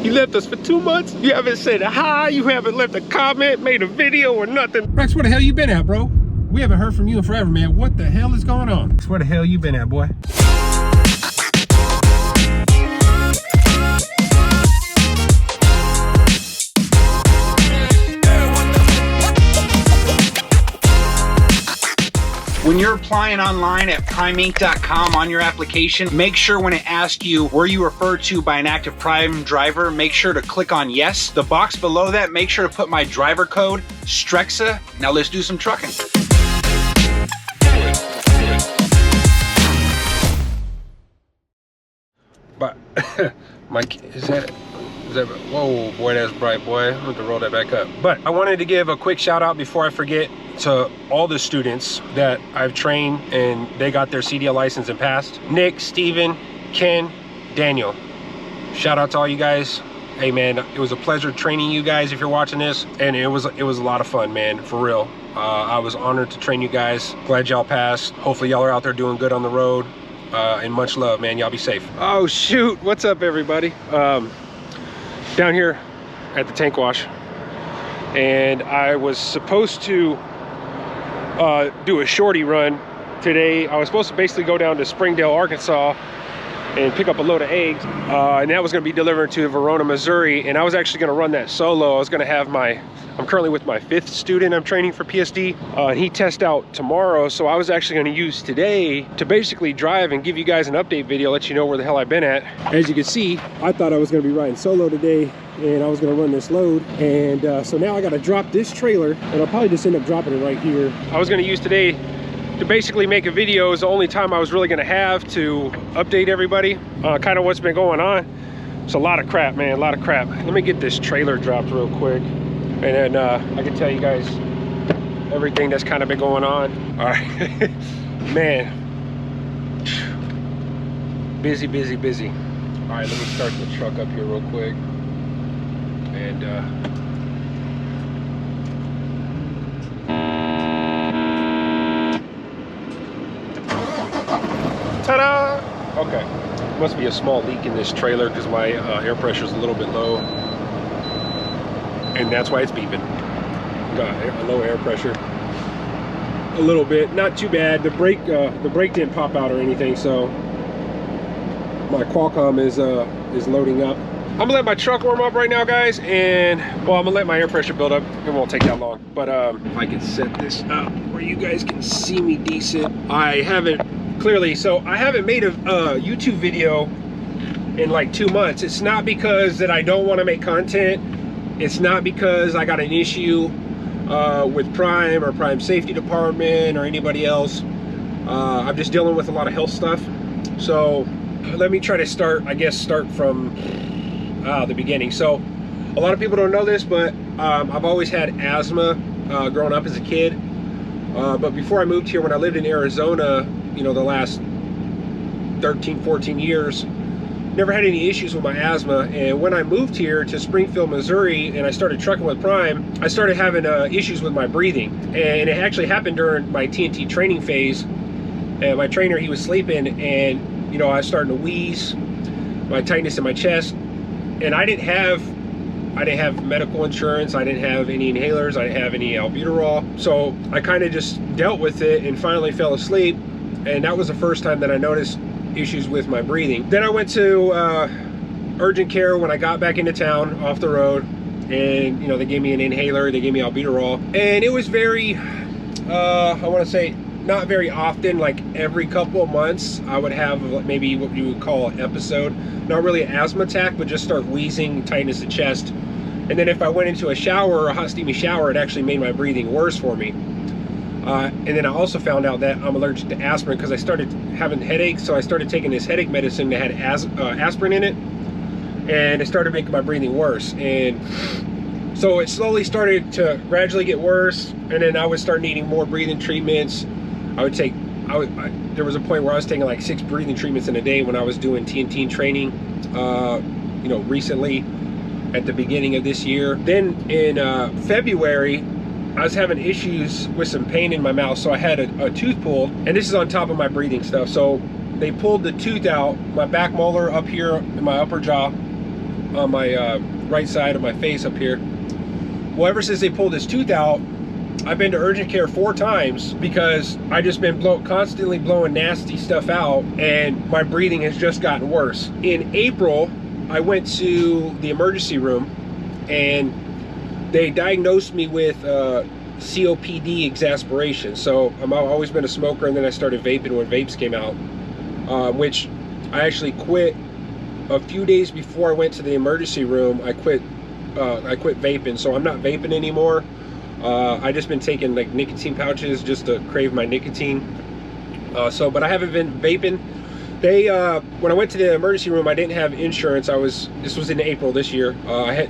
You left us for 2 months. You haven't said hi. You haven't left a comment, made a video or nothing. Rex, where the hell you been at, bro? We haven't heard from you in forever, man. What the hell is going on? Where the hell you been at, boy? When you're applying online at primeinc.com on your application, make sure when it asks you were you referred to by an active Prime driver, make sure to click on yes. The box below that, make sure to put my driver code, Strexa. Now let's do some trucking. But Mike, is that whoa boy, that's bright, boy. I'm going to roll that back up. But I wanted to give a quick shout out before I forget to all the students that I've trained and they got their CDL license and passed. Nick, Steven, Ken, Daniel. Shout out to all you guys. Hey man, it was a pleasure training you guys if you're watching this, and it was a lot of fun, man, for real. I was honored to train you guys. Glad y'all passed. Hopefully y'all are out there doing good on the road. And much love, man. Y'all be safe. Oh shoot, what's up everybody? Down here at the tank wash, and I was supposed to do a shorty run today. I was supposed to basically go down to Springdale, Arkansas and pick up a load of eggs, and that was going to be delivered to Verona, Missouri, and I was actually going to run that solo. I was going to have I'm currently with my 5th student I'm training for PSD, and he tests out tomorrow, so I was actually going to use today to basically drive and give you guys an update video, let you know where the hell I've been at. As you can see, I thought I was going to be riding solo today, and I was going to run this load, and so now I got to drop this trailer, and I'll probably just end up dropping it right here. I was going to use today to basically make a video. Is the only time I was really going to have to update everybody kind of what's been going on. It's a lot of crap, man, a lot of crap. Let me get this trailer dropped real quick, and then I can tell you guys everything that's kind of been going on. All right. Man, busy. All right, let me start the truck up here real quick, and ta-da! Okay, must be a small leak in this trailer because my air pressure is a little bit low, and that's why it's beeping. Got a low air pressure, a little bit, not too bad. The brake didn't pop out or anything, so my Qualcomm is loading up. I'm gonna let my truck warm up right now, guys, and well, I'm gonna let my air pressure build up. It won't take that long, but if I can set this up where you guys can see me decent. I haven't made a YouTube video in like 2 months. It's not because that I don't want to make content. It's not because I got an issue with Prime or Prime Safety Department or anybody else. I'm just dealing with a lot of health stuff. So let me try to start from the beginning. So a lot of people don't know this, but I've always had asthma growing up as a kid. But before I moved here, when I lived in Arizona, you know, the last 13, 14 years, never had any issues with my asthma. And when I moved here to Springfield, Missouri, and I started trucking with Prime, I started having issues with my breathing. And it actually happened during my TNT training phase. And my trainer, he was sleeping, and, you know, I was starting to wheeze, my tightness in my chest. And I didn't have medical insurance, I didn't have any inhalers, I didn't have any albuterol. So I kind of just dealt with it and finally fell asleep. And that was the first time that I noticed issues with my breathing. Then I went to urgent care when I got back into town off the road, and you know, they gave me an inhaler, they gave me albuterol, and it was very I want to say not very often, like every couple of months I would have maybe what you would call an episode, not really an asthma attack, but just start wheezing, tightness of chest. And then if I went into a shower, a hot steamy shower, it actually made my breathing worse for me. And then I also found out that I'm allergic to aspirin because I started having headaches, so I started taking this headache medicine that had aspirin in it, and it started making my breathing worse. And so it slowly started to gradually get worse, and then I would start needing more breathing treatments. There was a point where I was taking like 6 breathing treatments in a day when I was doing TNT training, you know, recently at the beginning of this year. Then in February, I was having issues with some pain in my mouth, so I had a tooth pulled, and this is on top of my breathing stuff. So they pulled the tooth out, my back molar up here in my upper jaw, on my right side of my face up here. Well, ever since they pulled this tooth out, I've been to urgent care 4 times because I just been constantly blowing nasty stuff out, and my breathing has just gotten worse. In April, I went to the emergency room and they diagnosed me with COPD exasperation. So I've always been a smoker, and then I started vaping when vapes came out, which I actually quit a few days before I went to the emergency room. I quit vaping, so I'm not vaping anymore. I just been taking like nicotine pouches just to crave my nicotine. But I haven't been vaping. When I went to the emergency room, I didn't have insurance. This was in April this year.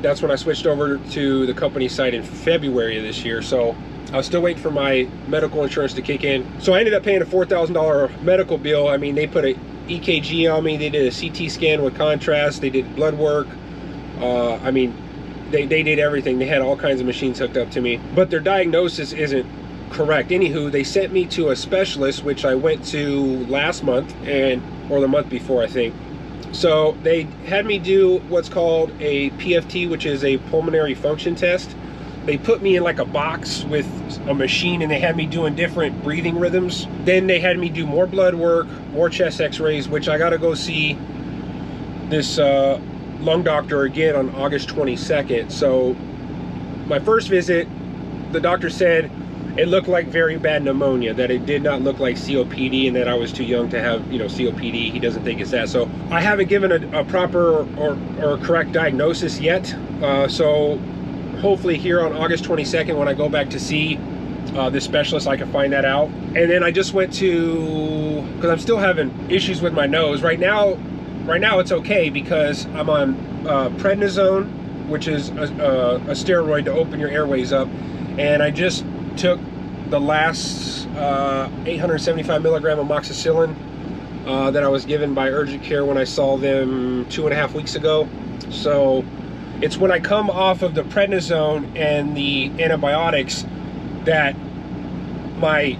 That's when I switched over to the company side in February of this year. So I was still waiting for my medical insurance to kick in. So I ended up paying a $4,000 medical bill. I mean, they put an EKG on me. They did a CT scan with contrast. They did blood work. I mean, they did everything. They had all kinds of machines hooked up to me. But their diagnosis isn't correct. Anywho, they sent me to a specialist, which I went to last month, or the month before, I think. So they had me do what's called a PFT, which is a pulmonary function test. They put me in like a box with a machine, and they had me doing different breathing rhythms. Then they had me do more blood work, more chest x-rays, which I got to go see this lung doctor again on August 22nd. So my first visit, the doctor said it looked like very bad pneumonia, that it did not look like COPD, and that I was too young to have, COPD. He doesn't think it's that. So I haven't given a proper or correct diagnosis yet. So hopefully here on August 22nd, when I go back to see this specialist, I can find that out. And then I just went to, because I'm still having issues with my nose. Right now it's okay because I'm on prednisone, which is a steroid to open your airways up. And I just took the last 875 milligram amoxicillin that I was given by urgent care when I saw them 2.5 weeks ago. So it's when I come off of the prednisone and the antibiotics that my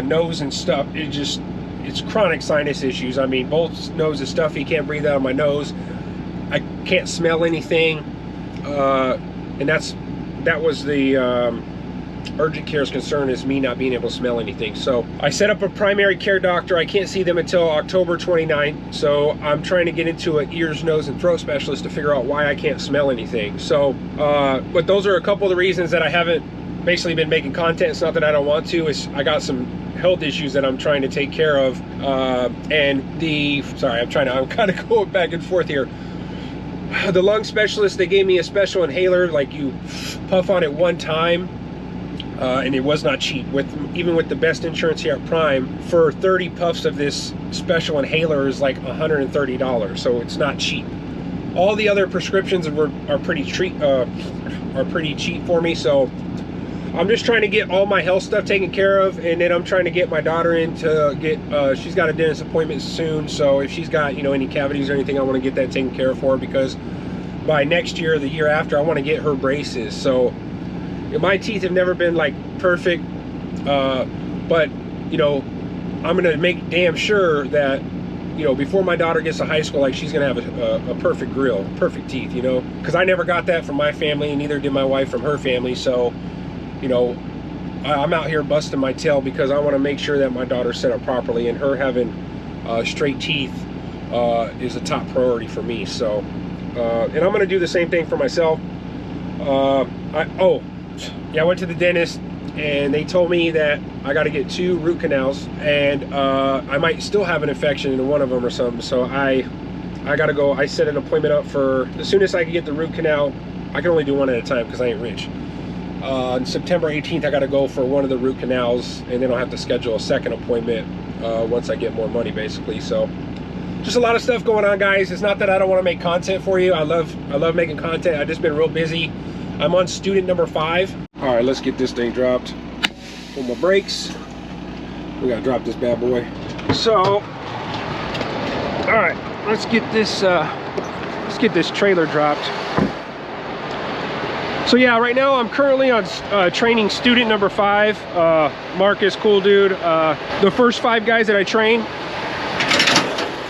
nose and stuff, it's chronic sinus issues. I mean, both nose is stuffy, can't breathe out of my nose. I can't smell anything, and that was the urgent care's concern, is me not being able to smell anything. So I set up a primary care doctor. I can't see them until October 29th. So I'm trying to get into an ears, nose, and throat specialist to figure out why I can't smell anything. So, but those are a couple of the reasons that I haven't basically been making content. It's not that I don't want to, it's I got some health issues that I'm trying to take care of. I'm kind of going back and forth here. The lung specialist, they gave me a special inhaler, like you puff on it one time. And it was not cheap. Even with the best insurance here at Prime, for 30 puffs of this special inhaler is like $130, so it's not cheap. All the other prescriptions are pretty cheap for me. So I'm just trying to get all my health stuff taken care of, and then I'm trying to get my daughter in to get. She's got a dentist appointment soon, so if she's got any cavities or anything, I want to get that taken care of for her, because by next year or the year after, I want to get her braces. So my teeth have never been like perfect, but I'm gonna make damn sure that before my daughter gets to high school, like, she's gonna have a perfect grill, perfect teeth, because I never got that from my family, and neither did my wife from her family. So I'm out here busting my tail because I want to make sure that my daughter's set up properly, and her having straight teeth is a top priority for me. So and I'm gonna do the same thing for myself. I went to the dentist, and they told me that I got to get 2 root canals, and I might still have an infection in one of them or something. So I got to go. I set an appointment up for as soon as I can get the root canal. I can only do one at a time because I ain't rich. On September 18th, I got to go for one of the root canals, and then I'll have to schedule a second appointment once I get more money, basically. So just a lot of stuff going on, guys. It's not that I don't want to make content for you. I love making content. I've just been real busy. I'm on student number 5. All right, let's get this thing dropped. Pull my brakes. We gotta drop this bad boy. So, all right, let's get this trailer dropped. So yeah, right now I'm currently on training student number 5. Marcus, cool dude. The first 5 guys that I trained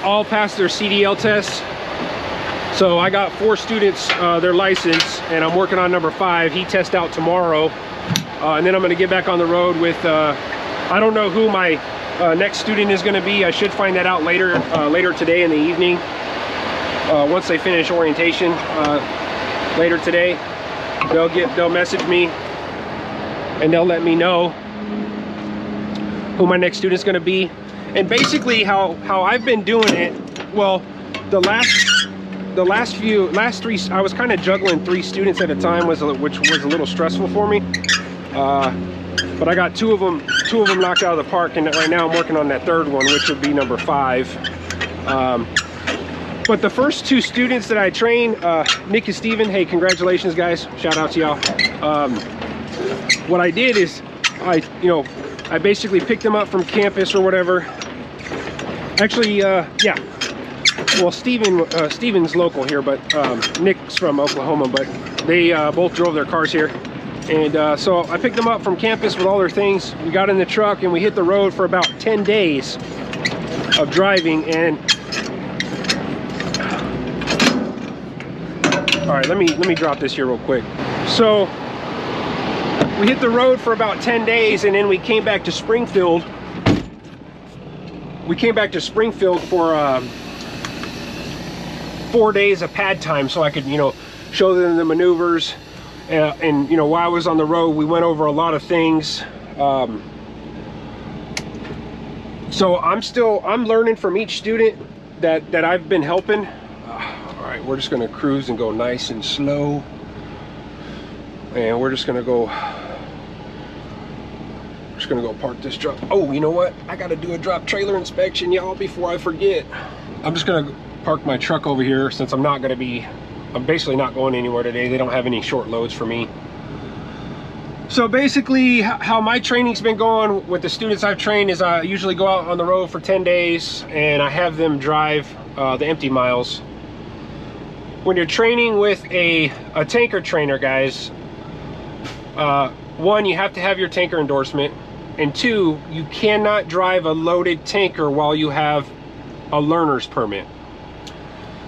all passed their CDL tests. So I got 4 students their license, and I'm working on number 5. He tests out tomorrow, and then I'm going to get back on the road with I don't know who my next student is going to be. I should find that out later today in the evening, once they finish orientation later today. They'll message me and they'll let me know who my next student's going to be. And basically how I've been doing it, well, the last 3, I was kind of juggling 3 students at a time, which was a little stressful for me. But I got two of them knocked out of the park, and right now I'm working on that 3rd one, which would be number 5. But the first 2 students that I trained, Nick and Steven, hey, congratulations guys, shout out to y'all. What I did is I basically picked them up from campus or whatever. Actually, yeah, well, Steven's local here, but Nick's from Oklahoma, but they both drove their cars here. And so I picked them up from campus with all their things. We got in the truck and we hit the road for about 10 days of driving. And all right, let me drop this here real quick. So we hit the road for about 10 days, and then we came back to Springfield. We came back to Springfield for 4 days of pad time, so I could, show them the maneuvers. And while I was on the road, we went over a lot of things. So I'm learning from each student that I've been helping. All right, we're just gonna cruise and go nice and slow. And we're just gonna go park this truck. Oh, you know what? I gotta do a drop trailer inspection, y'all, before I forget. I'm just gonna park my truck over here since I'm basically not going anywhere today. They don't have any short loads for me. So basically how my training's been going with the students I've trained is I usually go out on the road for 10 days and I have them drive the empty miles. When you're training with a tanker trainer, guys, 1, you have to have your tanker endorsement, and 2, you cannot drive a loaded tanker while you have a learner's permit.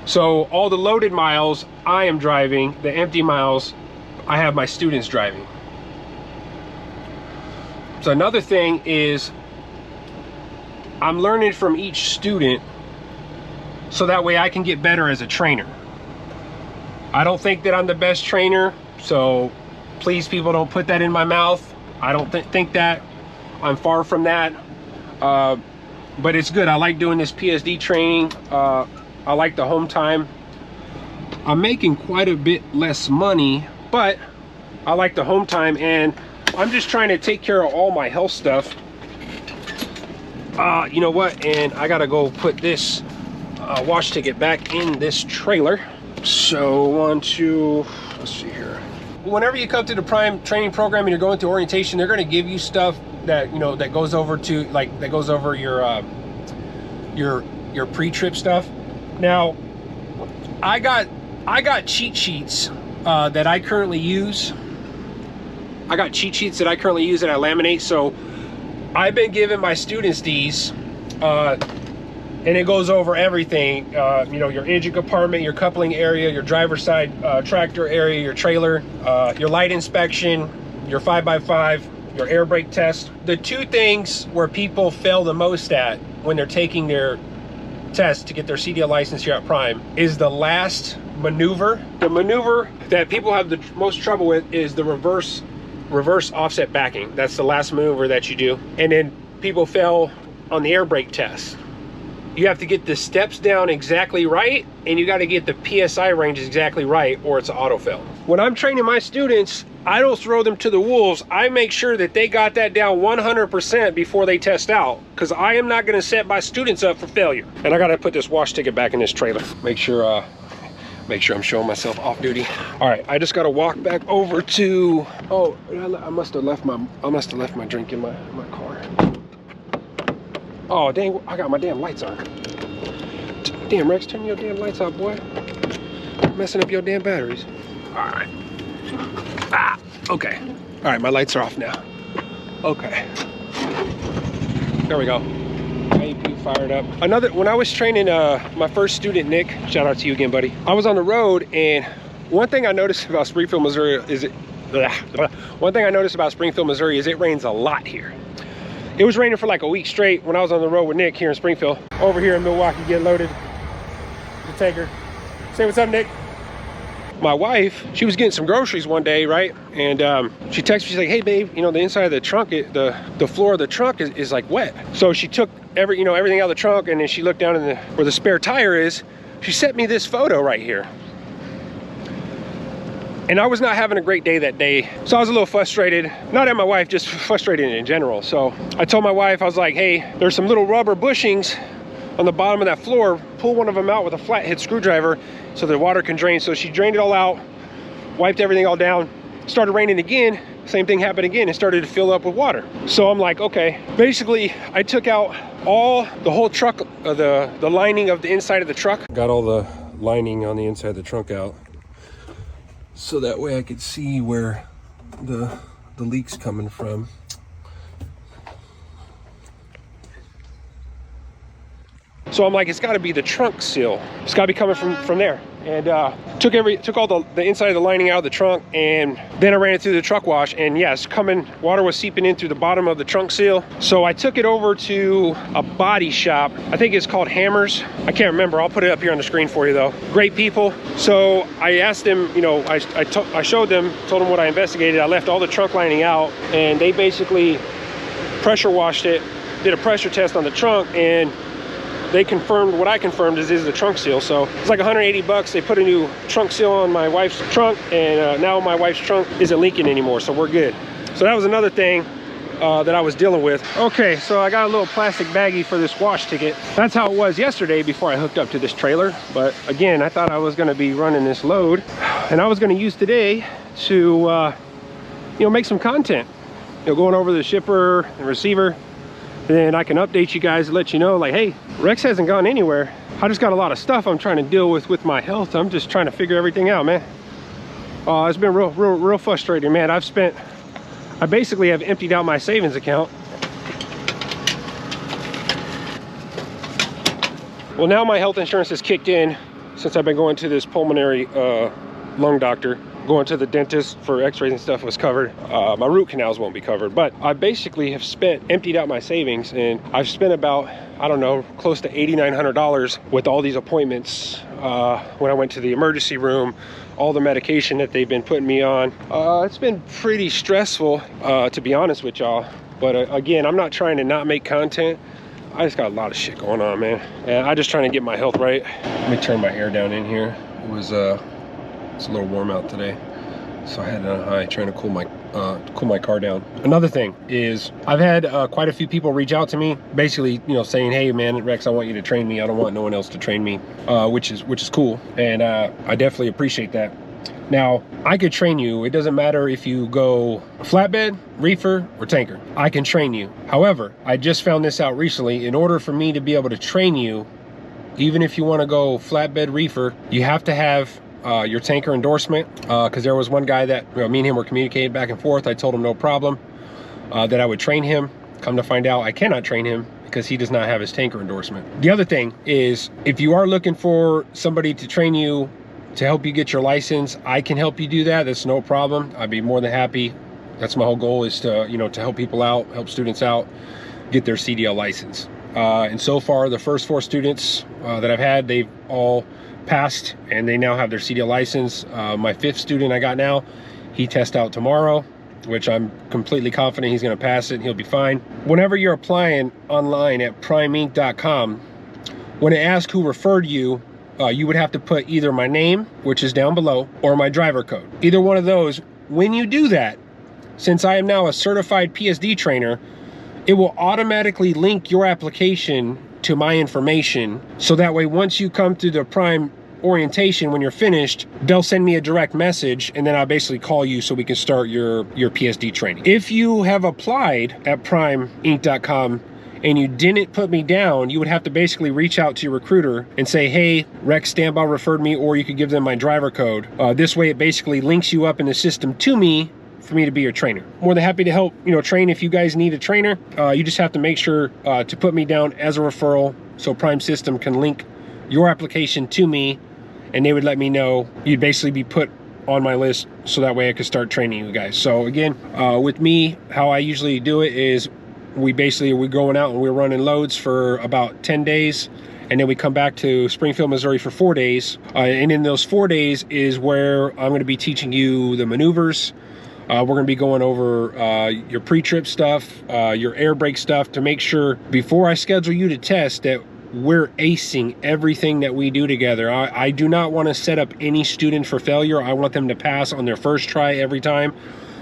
So all the loaded miles I am driving, the empty miles I have my students driving. So another thing is I'm learning from each student so that way I can get better as a trainer. I don't think that I'm the best trainer, so please, people, don't put that in my mouth. I don't think that. I'm far from that. But it's good. I like doing this PSD training. I like the home time. I'm making quite a bit less money, but I like the home time, and I'm just trying to take care of all my health stuff. You know what? And I gotta go put this wash ticket back in this trailer. So let's see here. Whenever you come to the Prime training program and you're going through orientation, they're gonna give you stuff that that goes over to your pre-trip stuff. Now, I got cheat sheets that I currently use. I laminate. So I've been giving my students these, and it goes over everything. Your engine compartment, your coupling area, your driver's side tractor area, your trailer, your light inspection, your 5x5, your air brake test. The 2 things where people fail the most at when they're taking their test to get their CDL license here at Prime is the last maneuver. The maneuver that people have the most trouble with is the reverse offset backing. That's the last maneuver that you do. And then people fail on the air brake test. You have to get the steps down exactly right, and you got to get the PSI range exactly right, or it's an auto fail. When I'm training my students, I don't throw them to the wolves. I make sure that they got that down 100% before they test out, because I am not going to set my students up for failure. And I got to put this wash ticket back in this trailer. Make sure I'm showing myself off duty. All right, I just got to walk back over to. Oh, I must have left my drink in my car. Oh dang! I got my damn lights on. Damn, Rex, turn your damn lights off, boy. Messing up your damn batteries. All right. Okay. All right, my lights are off now. Okay. There we go. IEP fired up. When I was training my first student, Nick, shout out to you again, buddy. I was on the road, and one thing I noticed about Springfield, Missouri is it rains a lot here. It was raining for like a week straight when I was on the road with Nick here in Springfield. Over here in Milwaukee, getting loaded. The tanker. Say what's up, Nick. My wife, she was getting some groceries one day, right? And she texted me, she's like, hey babe, you know, the inside of the trunk, the floor of the trunk is like wet. So she took everything out of the trunk, and then she looked down in where the spare tire is. She sent me this photo right here. And I was not having a great day that day. So I was a little frustrated, not at my wife, just frustrated in general. So I told my wife, I was like, hey, there's some little rubber bushings on the bottom of that floor. Pull one of them out with a flathead screwdriver so the water can drain. So she drained it all out, wiped everything all down. Started raining again, same thing happened again. It started to fill up with water. So I'm like, okay. Basically, I took out the whole truck, the lining of the inside of the truck. Got all the lining on the inside of the trunk out, so that way I could see where the leak's coming from. So I'm like, it's got to be the trunk seal. It's got to be coming from there. And took all the inside of the lining out of the trunk, and then I ran it through the truck wash. And yes, water was seeping in through the bottom of the trunk seal. So I took it over to a body shop. I think it's called Hammers. I can't remember. I'll put it up here on the screen for you though. Great people. So I asked them, you know, I showed them, told them what I investigated. I left all the trunk lining out, and they basically pressure washed it, did a pressure test on the trunk, and they confirmed what I confirmed is the trunk seal. So it's like 180 bucks. They put a new trunk seal on my wife's trunk, and now my wife's trunk isn't leaking anymore, so we're good. So that was another thing that I was dealing with. Okay, so I got a little plastic baggie for this wash ticket. That's how it was yesterday before I hooked up to this trailer. But again, I thought I was gonna be running this load, and I was gonna use today to you know, make some content, you know, going over the shipper and receiver. Then I can update you guys and let you know, like, hey, Rex hasn't gone anywhere. I just got a lot of stuff I'm trying to deal with my health. I'm just trying to figure everything out, man. It's been real frustrating, man. I basically have emptied out my savings account. Well, now my health insurance has kicked in since I've been going to this pulmonary lung doctor. Going to the dentist for x-rays and stuff was covered. My root canals won't be covered, but I basically have emptied out my savings, and I've spent about, I don't know, close to $8,900 with all these appointments. When I went to the emergency room, all the medication that they've been putting me on. It's been pretty stressful, to be honest with y'all. But again, I'm not trying to not make content. I just got a lot of shit going on, man. And I'm just trying to get my health right. Let me turn my air down in here. It's a little warm out today, so I had it on high, trying to cool my car down. Another thing is, I've had quite a few people reach out to me, basically, you know, saying, hey man, Rex, I want you to train me. I don't want no one else to train me, which is cool, and I definitely appreciate that. Now, I could train you. It doesn't matter if you go flatbed, reefer, or tanker. I can train you. However, I just found this out recently. In order for me to be able to train you, even if you want to go flatbed, reefer, you have to have your tanker endorsement, because there was one guy that, you know, me and him were communicating back and forth. I told him no problem, that I would train him. Come to find out, I cannot train him because he does not have his tanker endorsement. The other thing is, if you are looking for somebody to train you to help you get your license, I can help you do that. That's no problem. I'd be more than happy. That's my whole goal, is to, you know, to help people out, help students out, get their CDL license. And so far, the first 4 students that I've had, they've all passed, and they now have their CDL license. My 5th student I got now, he tests out tomorrow, which I'm completely confident he's going to pass it and he'll be fine. Whenever you're applying online at primeinc.com, when it asks who referred you, you would have to put either my name, which is down below, or my driver code. Either one of those. When you do that, since I am now a certified PSD trainer, it will automatically link your application to my information, so that way once you come to the Prime orientation, when you're finished, they'll send me a direct message, and then I'll basically call you so we can start your PSD training. If you have applied at primeinc.com and you didn't put me down, you would have to basically reach out to your recruiter and say, hey, Rex Stambaugh referred me, or you could give them my driver code. This way it basically links you up in the system to me for me to be your trainer. More than happy to help, you know, train if you guys need a trainer. You just have to make sure to put me down as a referral so Prime System can link your application to me, and they would let me know. You'd basically be put on my list so that way I could start training you guys. So again, with me, how I usually do it is we're going out and we're running loads for about 10 days, and then we come back to Springfield, Missouri for 4 days. And in those 4 days is where I'm going to be teaching you the maneuvers. We're going to be going over your pre-trip stuff, your air brake stuff, to make sure before I schedule you to test that we're acing everything that we do together. I do not want to set up any student for failure. I want them to pass on their first try every time.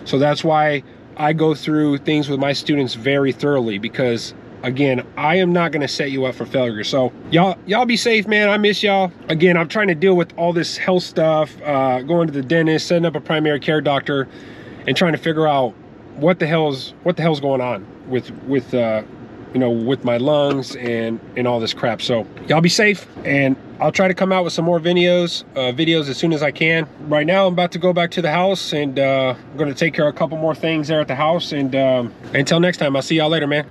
So that's why I go through things with my students very thoroughly, because again, I am not going to set you up for failure. So y'all be safe, man. I miss y'all. Again, I'm trying to deal with all this health stuff, going to the dentist, setting up a primary care doctor, and trying to figure out what the hell's going on with you know, with my lungs and all this crap. So y'all be safe, and I'll try to come out with some more videos as soon as I can. Right now I'm about to go back to the house, and I'm going to take care of a couple more things there at the house, and until next time, I'll see y'all later, man.